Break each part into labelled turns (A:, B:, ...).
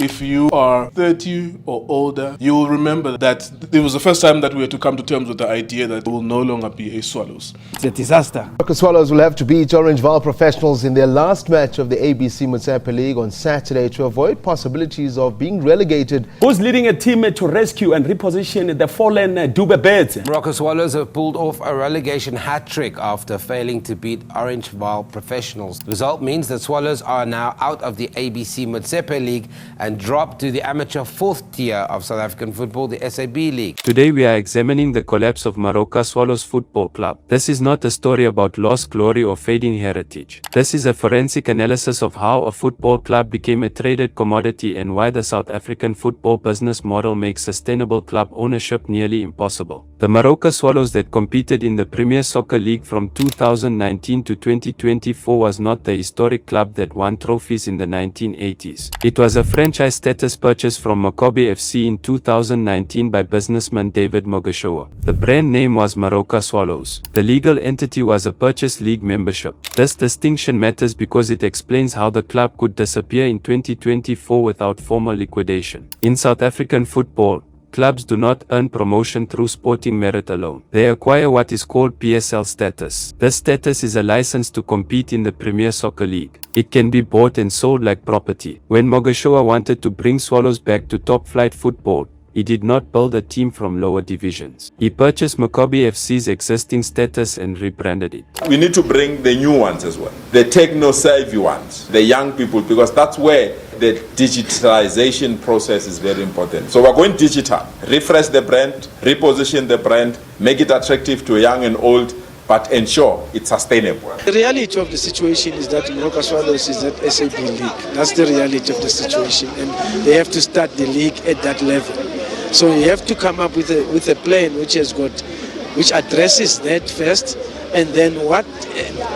A: If you are 30 or older, you will remember that it was the first time that we had to come to terms with the idea that we will no longer be a Swallows.
B: It's a disaster.
C: Moroka Swallows will have to beat Orange Vaal Professionals in their last match of the ABC Motsepe League on Saturday to avoid possibilities of being relegated.
B: Who's leading a team to rescue and reposition the fallen Dube Birds?
D: Moroka Swallows have pulled off a relegation hat-trick after failing to beat Orange Vaal Professionals. The result means that Swallows are now out of the ABC Motsepe League and dropped to the amateur fourth tier of South African football, the SAB League.
E: Today we are examining the collapse of Moroka Swallows Football Club. This is not a story about lost glory or fading heritage. This is a forensic analysis of how a football club became a traded commodity and why the South African football business model makes sustainable club ownership nearly impossible. The Moroka Swallows that competed in the Premier Soccer League from 2019 to 2024 was not the historic club that won trophies in the 1980s. It was a franchise status purchase from Maccabi FC in 2019 by businessman David Mogashoa. The brand name was Moroka Swallows. The legal entity was a purchase league membership. This distinction matters because it explains how the club could disappear in 2024 without formal liquidation. In South African football, clubs do not earn promotion through sporting merit alone. They acquire what is called PSL status. This status is a license to compete in the Premier Soccer League. It can be bought and sold like property. When Mogashoa wanted to bring Swallows back to top-flight football, he did not build a team from lower divisions. He purchased Maccabi FC's existing status and rebranded it.
F: We need to bring the new ones as well, the techno-savvy ones, the young people, because that's where the digitalization process is very important. So we're going digital, refresh the brand, reposition the brand, make it attractive to young and old, but ensure it's sustainable.
G: The reality of the situation is that Moroka Swallows is at SAB League. That's the reality of the situation, and they have to start the league at that level. So you have to come up with a plan which addresses that first, and then what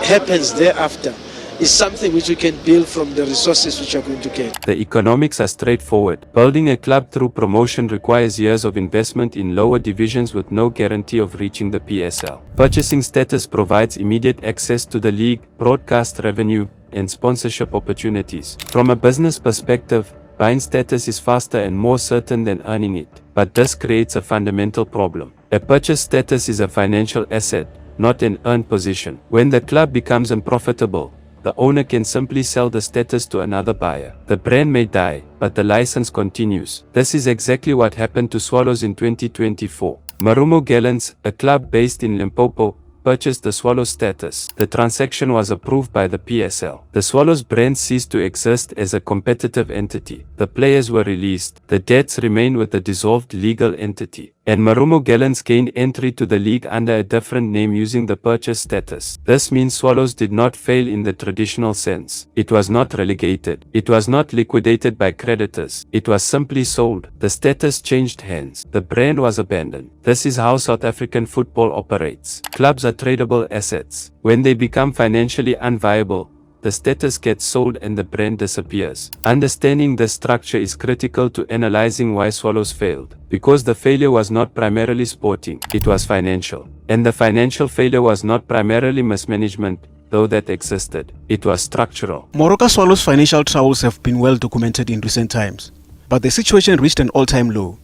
G: happens thereafter is something which we can build from the resources which are going to get.
E: The economics are straightforward. Building a club through promotion requires years of investment in lower divisions with no guarantee of reaching the PSL. Purchasing status provides immediate access to the league, broadcast revenue, and sponsorship opportunities. From a business perspective, buying status is faster and more certain than earning it. But this creates a fundamental problem. A purchase status is a financial asset, not an earned position. When the club becomes unprofitable, the owner can simply sell the status to another buyer. The brand may die, but the license continues. This is exactly what happened to Swallows in 2024. Marumo Gallants, a club based in Limpopo, purchased the Swallows status. The transaction was approved by the PSL. The Swallows brand ceased to exist as a competitive entity. The players were released. The debts remain with the dissolved legal entity. And Marumo Gallants gained entry to the league under a different name using the purchase status. This means Swallows did not fail in the traditional sense. It was not relegated. It was not liquidated by creditors. It was simply sold. The status changed hands. The brand was abandoned. This is how South African football operates. Clubs are tradable assets. When they become financially unviable, the status gets sold and the brand disappears. Understanding this structure is critical to analyzing why Swallows failed. Because the failure was not primarily sporting, it was financial. And the financial failure was not primarily mismanagement, though that existed. It was structural.
H: Moroka Swallows' financial troubles have been well documented in recent times. But the situation reached an all-time low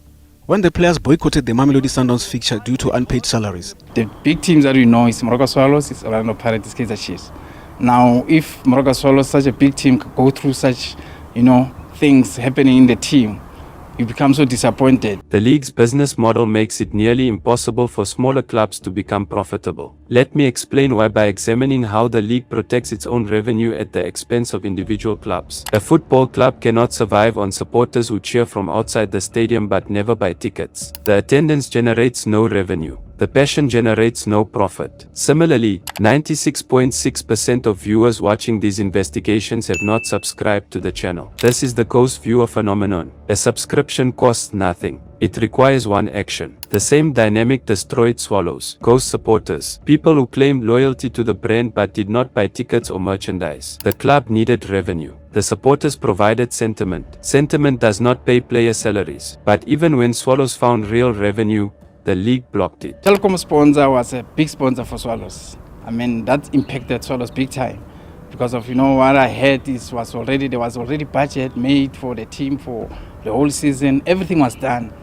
H: when the players boycotted the Mamelodi Sundowns fixture due to unpaid salaries.
I: The big teams that we know is Moroka Swallows, it's Orlando Pirates, Kaizer Chiefs. Now, if Moroka Swallows, such a big team, go through such, things happening in the team, you become so disappointed.
E: The league's business model makes it nearly impossible for smaller clubs to become profitable. Let me explain why by examining how the league protects its own revenue at the expense of individual clubs. A football club cannot survive on supporters who cheer from outside the stadium but never buy tickets. The attendance generates no revenue. The passion generates no profit. Similarly, 96.6% of viewers watching these investigations have not subscribed to the channel. This is the ghost viewer phenomenon. A subscription costs nothing. It requires one action. The same dynamic destroyed Swallows. Ghost supporters. People who claimed loyalty to the brand but did not buy tickets or merchandise. The club needed revenue. The supporters provided sentiment. Sentiment does not pay player salaries. But even when Swallows found real revenue, the league blocked it.
I: Telecom sponsor was a big sponsor for Swallows. That impacted Swallows big time. because of what I heard there was already budget made for the team for the whole season. Everything was done,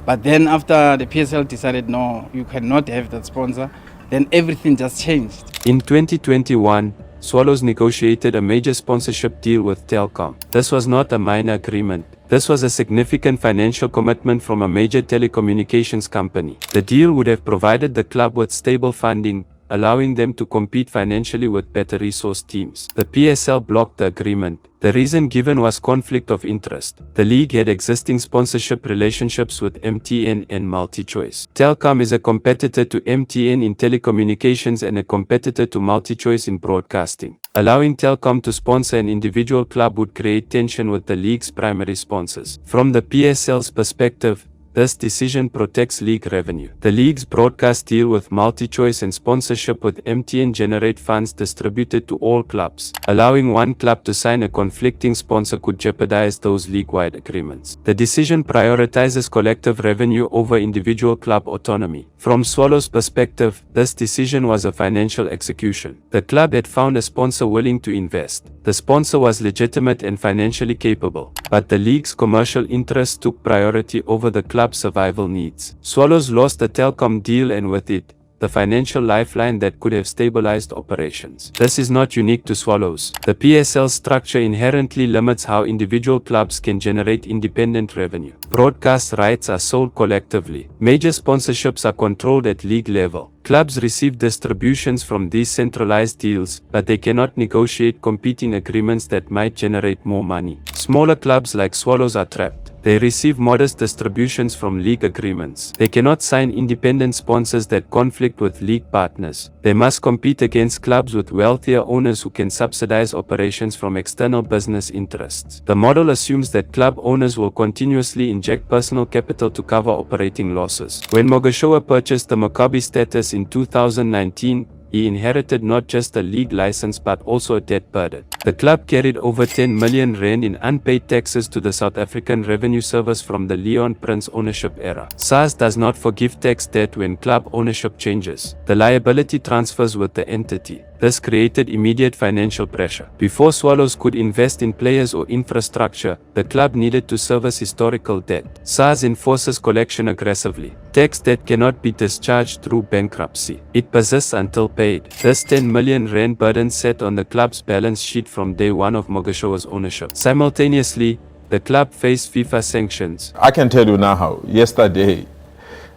I: But then after the PSL decided no, you cannot have that sponsor, then everything just changed.
E: In 2021, Swallows negotiated a major sponsorship deal with Telkom. This was not a minor agreement. This was a significant financial commitment from a major telecommunications company. The deal would have provided the club with stable funding, allowing them to compete financially with better resourced teams. The PSL blocked the agreement. The reason given was conflict of interest. The league had existing sponsorship relationships with MTN and MultiChoice. Telkom is a competitor to MTN in telecommunications and a competitor to MultiChoice in broadcasting. Allowing Telkom to sponsor an individual club would create tension with the league's primary sponsors. From the PSL's perspective, this decision protects league revenue. The league's broadcast deal with MultiChoice and sponsorship with MTN generate funds distributed to all clubs. Allowing one club to sign a conflicting sponsor could jeopardize those league-wide agreements. The decision prioritizes collective revenue over individual club autonomy. From Swallows' perspective, this decision was a financial execution. The club had found a sponsor willing to invest. The sponsor was legitimate and financially capable, but the league's commercial interests took priority over the club's survival needs. Swallows lost the Telkom deal and with it, the financial lifeline that could have stabilized operations. This is not unique to Swallows. The PSL structure inherently limits how individual clubs can generate independent revenue. Broadcast rights are sold collectively. Major sponsorships are controlled at league level. Clubs receive distributions from these centralized deals, but they cannot negotiate competing agreements that might generate more money. Smaller clubs like Swallows are trapped. They receive modest distributions from league agreements. They cannot sign independent sponsors that conflict with league partners. They must compete against clubs with wealthier owners who can subsidize operations from external business interests. The model assumes that club owners will continuously inject personal capital to cover operating losses. When Mogashoa purchased the Maccabi status in 2019, he inherited not just a league license but also a debt burden. The club carried over 10 million rand in unpaid taxes to the South African Revenue Service from the Leon Prins ownership era. SARS does not forgive tax debt when club ownership changes. The liability transfers with the entity. This created immediate financial pressure. Before Swallows could invest in players or infrastructure, the club needed to service historical debt. SARS enforces collection aggressively. Tax debt cannot be discharged through bankruptcy. It persists until paid. This 10 million rand burden sat on the club's balance sheet from day one of Mogashoa's ownership. Simultaneously, the club faced FIFA sanctions.
F: I can tell you now, yesterday,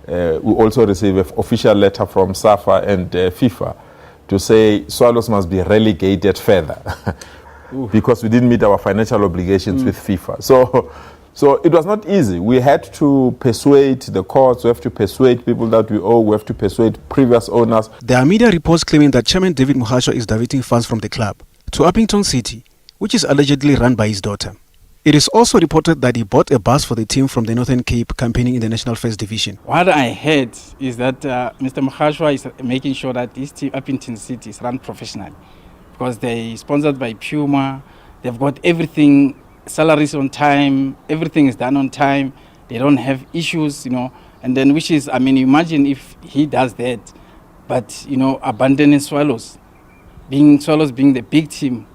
F: we also received an official letter from SAFA and FIFA to say Swallows must be relegated further because we didn't meet our financial obligations with FIFA. So it was not easy. We had to persuade the courts, we have to persuade people that we owe, we have to persuade previous owners.
H: There are media reports claiming that Chairman David Mogashoa is diverting funds from the club to Upington City, which is allegedly run by his daughter. It is also reported that he bought a bus for the team from the Northern Cape campaigning in the National First Division.
I: What I heard is that Mr. Mogashoa is making sure that this team, Upington City, is run professionally because they're sponsored by Puma. They've got everything, salaries on time, everything is done on time. They don't have issues, and then which is, imagine if he does that, but, abandoning Swallows being the big team.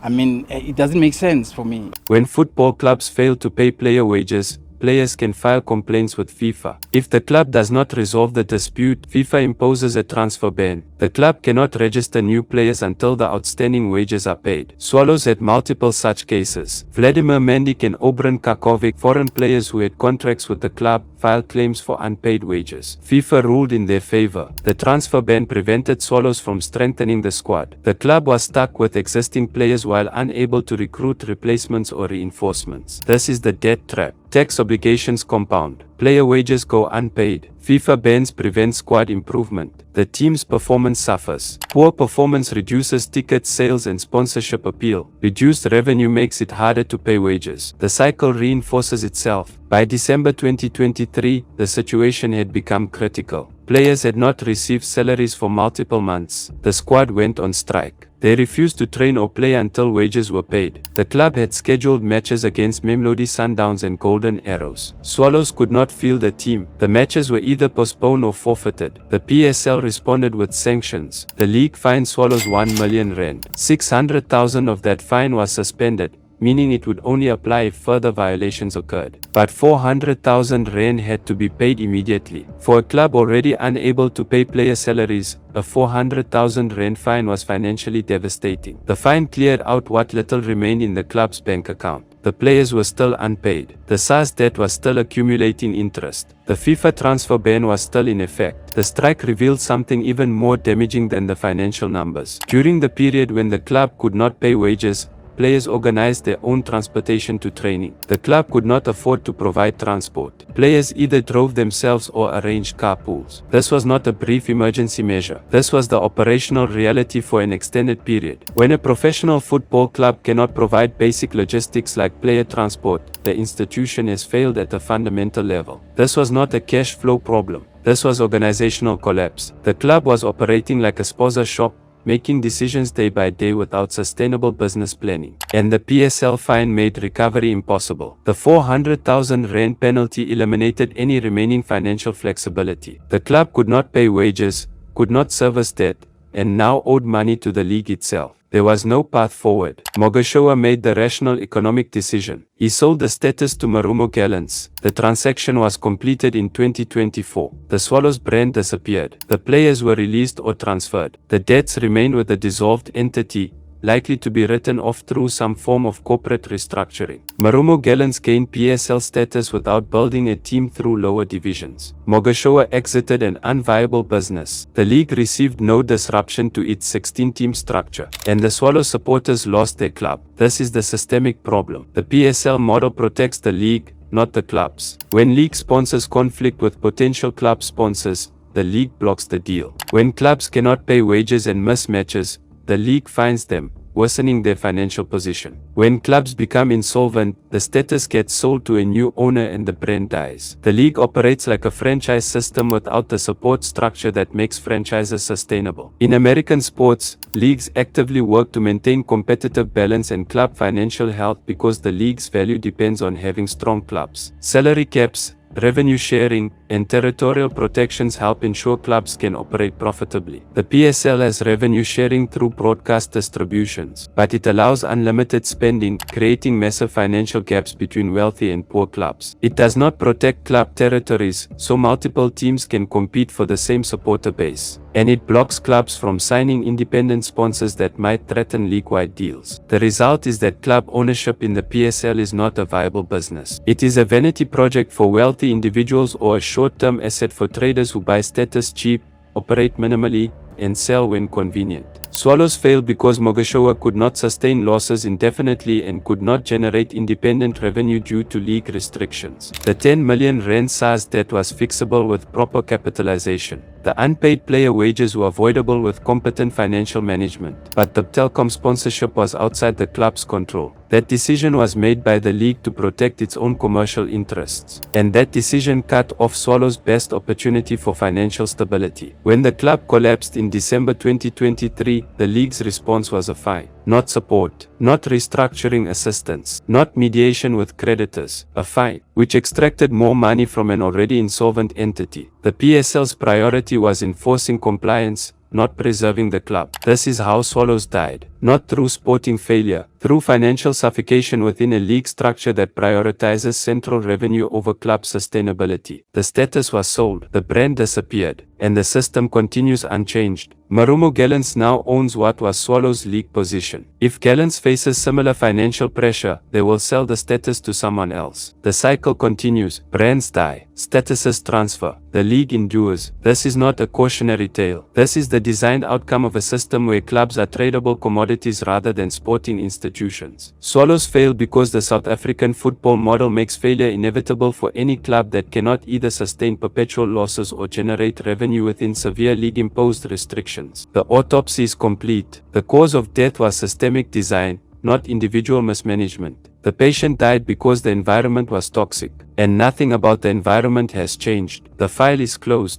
I: It doesn't make sense for me.
E: When football clubs fail to pay player wages, players can file complaints with FIFA. If the club does not resolve the dispute, FIFA imposes a transfer ban. The club cannot register new players until the outstanding wages are paid. Swallows had multiple such cases. Vladimir Mandic and Obran Kakovic, foreign players who had contracts with the club, filed claims for unpaid wages. FIFA ruled in their favor. The transfer ban prevented Swallows from strengthening the squad. The club was stuck with existing players while unable to recruit replacements or reinforcements. This is the debt trap. Tax obligations compound. Player wages go unpaid. FIFA bans prevent squad improvement. The team's performance suffers. Poor performance reduces ticket sales and sponsorship appeal. Reduced revenue makes it harder to pay wages. The cycle reinforces itself. By December 2023, the situation had become critical. Players had not received salaries for multiple months. The squad went on strike. They refused to train or play until wages were paid. The club had scheduled matches against Mamelodi Sundowns and Golden Arrows. Swallows could not field a team. The matches were either postponed or forfeited. The PSL responded with sanctions. The league fined Swallows 1 million rand. 600,000 of that fine was suspended, meaning it would only apply if further violations occurred. But 400,000 rand had to be paid immediately. For a club already unable to pay player salaries, a 400,000 rand fine was financially devastating. The fine cleared out what little remained in the club's bank account. The players were still unpaid. The SARS debt was still accumulating interest. The FIFA transfer ban was still in effect. The strike revealed something even more damaging than the financial numbers. During the period when the club could not pay wages, players organized their own transportation to training. The club could not afford to provide transport. Players either drove themselves or arranged carpools. This was not a brief emergency measure. This was the operational reality for an extended period. When a professional football club cannot provide basic logistics like player transport, the institution has failed at a fundamental level. This was not a cash flow problem. This was organizational collapse. The club was operating like a sponsor shop, making decisions day by day without sustainable business planning. And the PSL fine made recovery impossible. The 400,000 rand penalty eliminated any remaining financial flexibility. The club could not pay wages, could not service debt, and now owed money to the league itself. There was no path forward. Mogashoa made the rational economic decision. He sold the status to Marumo Gallants. The transaction was completed in 2024. The Swallows brand disappeared. The players were released or transferred. The debts remained with the dissolved entity, likely to be written off through some form of corporate restructuring. Marumo Gallants gained PSL status without building a team through lower divisions. Mogashoa exited an unviable business. The league received no disruption to its 16-team structure, and the Swallow supporters lost their club. This is the systemic problem. The PSL model protects the league, not the clubs. When league sponsors conflict with potential club sponsors, the league blocks the deal. When clubs cannot pay wages and miss matches, the league fines them, worsening their financial position. When clubs become insolvent, the status gets sold to a new owner and the brand dies. The league operates like a franchise system without the support structure that makes franchises sustainable. In American sports, leagues actively work to maintain competitive balance and club financial health because the league's value depends on having strong clubs. Salary caps, revenue sharing, and territorial protections help ensure clubs can operate profitably. The PSL has revenue sharing through broadcast distributions, but it allows unlimited spending, creating massive financial gaps between wealthy and poor clubs. It does not protect club territories, so multiple teams can compete for the same supporter base. And it blocks clubs from signing independent sponsors that might threaten league-wide deals. The result is that club ownership in the PSL is not a viable business. It is a vanity project for wealthy individuals or a short-term asset for traders who buy status cheap, operate minimally, and sell when convenient. Swallows failed because Mogashoa could not sustain losses indefinitely and could not generate independent revenue due to league restrictions. The 10 million rand SARS debt was fixable with proper capitalization. The unpaid player wages were avoidable with competent financial management, but the telecom sponsorship was outside the club's control. That decision was made by the league to protect its own commercial interests, and that decision cut off Swallows' best opportunity for financial stability. When the club collapsed in December 2023, the league's response was a fine, not support, not restructuring assistance, not mediation with creditors, a fine, which extracted more money from an already insolvent entity. The PSL's priority was enforcing compliance, not preserving the club. This is how Swallows died, not through sporting failure, through financial suffocation within a league structure that prioritizes central revenue over club sustainability. The status was sold, the brand disappeared, and the system continues unchanged. Marumo Gallants now owns what was Swallows' league position. If Gallants faces similar financial pressure, they will sell the status to someone else. The cycle continues, brands die, statuses transfer, the league endures. This is not a cautionary tale. This is the designed outcome of a system where clubs are tradable commodities rather than sporting institutions. Swallows fail because the South African football model makes failure inevitable for any club that cannot either sustain perpetual losses or generate revenue within severe league-imposed restrictions. The autopsy is complete. The cause of death was systemic design, not individual mismanagement. The patient died because the environment was toxic, and nothing about the environment has changed. The file is closed.